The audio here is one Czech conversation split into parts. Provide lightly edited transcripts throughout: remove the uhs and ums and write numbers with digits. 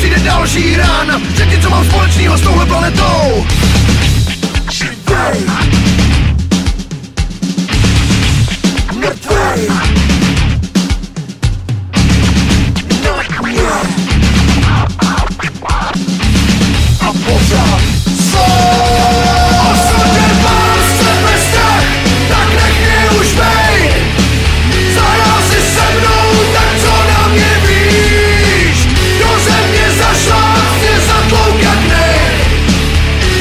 přijde další rána. Řekni, co mám společného s touhle planetou. Živej, mrtvej, na mě a pořád osudě mám z tebe strach, tak nech mě už bej. Zahrál si se mnou, tak co na mě víš? Do země zašláp mě zatloukat nej,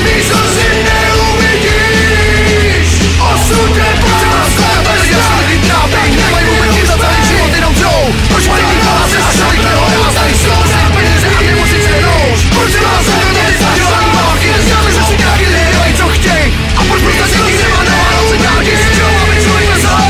mý slzy neuvidíš. Osudě mám z tebe strach, trápí, nemají vůbec za celý život jenom dřou. Proč mají mít hlasy a šalik nehodá tady slov, z peníze a ty musíš jenom. Proč se vás hodně zadělaný války, neznáme, že si nějaký lidi dělají co chtěj. A proč prostě nikdy nemá na Vánoce dálky, s čeho máme člověk veselý?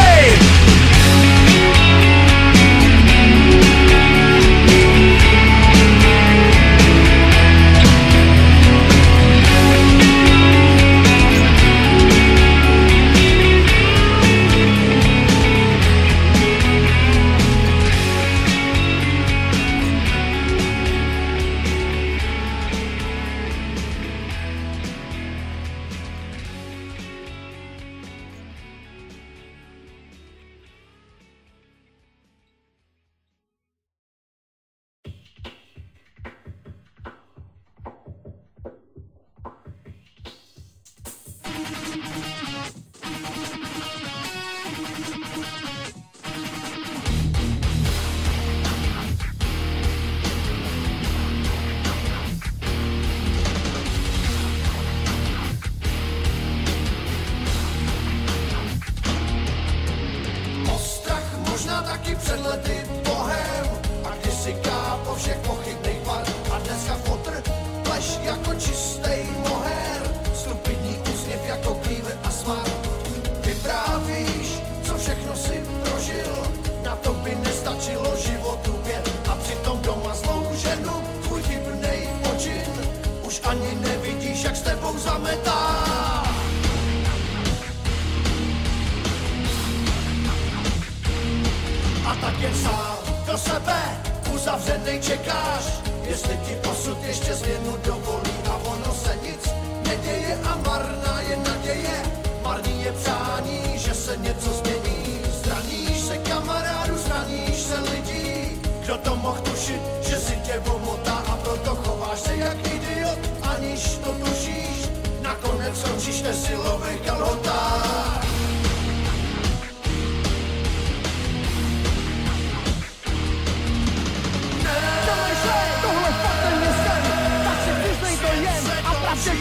Taky před lety bohem a kdysi kápo všech pochybných bar a dneska fotr pleš jako čistej moher, stupidní úsměv jako klíver a smart. Vyprávíš, co všechno si prožil, na to by nestačilo životu 5 a přitom doma zlou ženu, tvůj chybnej počin už ani nevidíš, jak s tebou zametá. A tak jen sám do sebe uzavřenej čekáš, jestli ti osud ještě změnu dovolí a ono se nic neděje a marná je naděje, marný je přání, že se něco změní. Zraníš se kamarádu, zraníš se lidí, kdo to mohl tušit, že si tě omotá a proto chováš se jak idiot, aniž to tušíš, nakonec skončíš v nesilových kalhotách.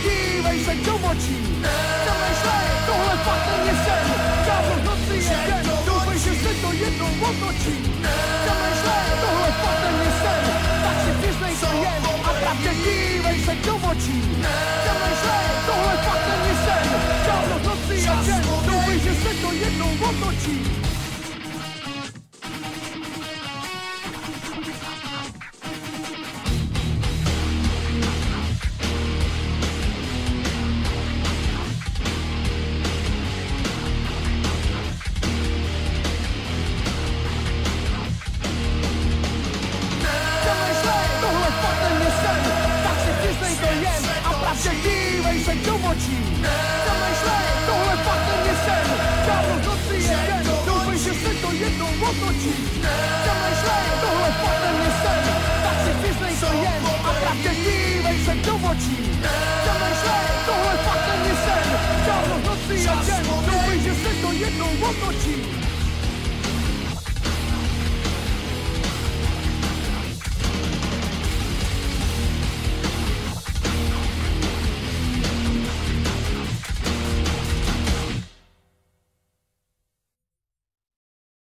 Dívej se do očí, zamýšlej, tohle fakt není sen. Kámo, v noci je den, doufej, že se to jednou otočí. Zamýšlej, tohle fakt není sen, tak si přiznej to jen a pravdě dívej se do očí. Zamýšlej, tohle fakt není sen. Kámo, v noci je den, doufej, že se to jednou otočí. Dívej se do očí, zamýšlej, tohle fakt není sen. Kámo, v noci je den, doufej, že se to jednou otočí. Zamýšlej, tohle fakt není sen, tak si přiznej to jen a pravdě dívej se do očí. Zamýšlej, tohle fakt není sen. Kámo, v noci je den, doufej, že se to jednou otočí.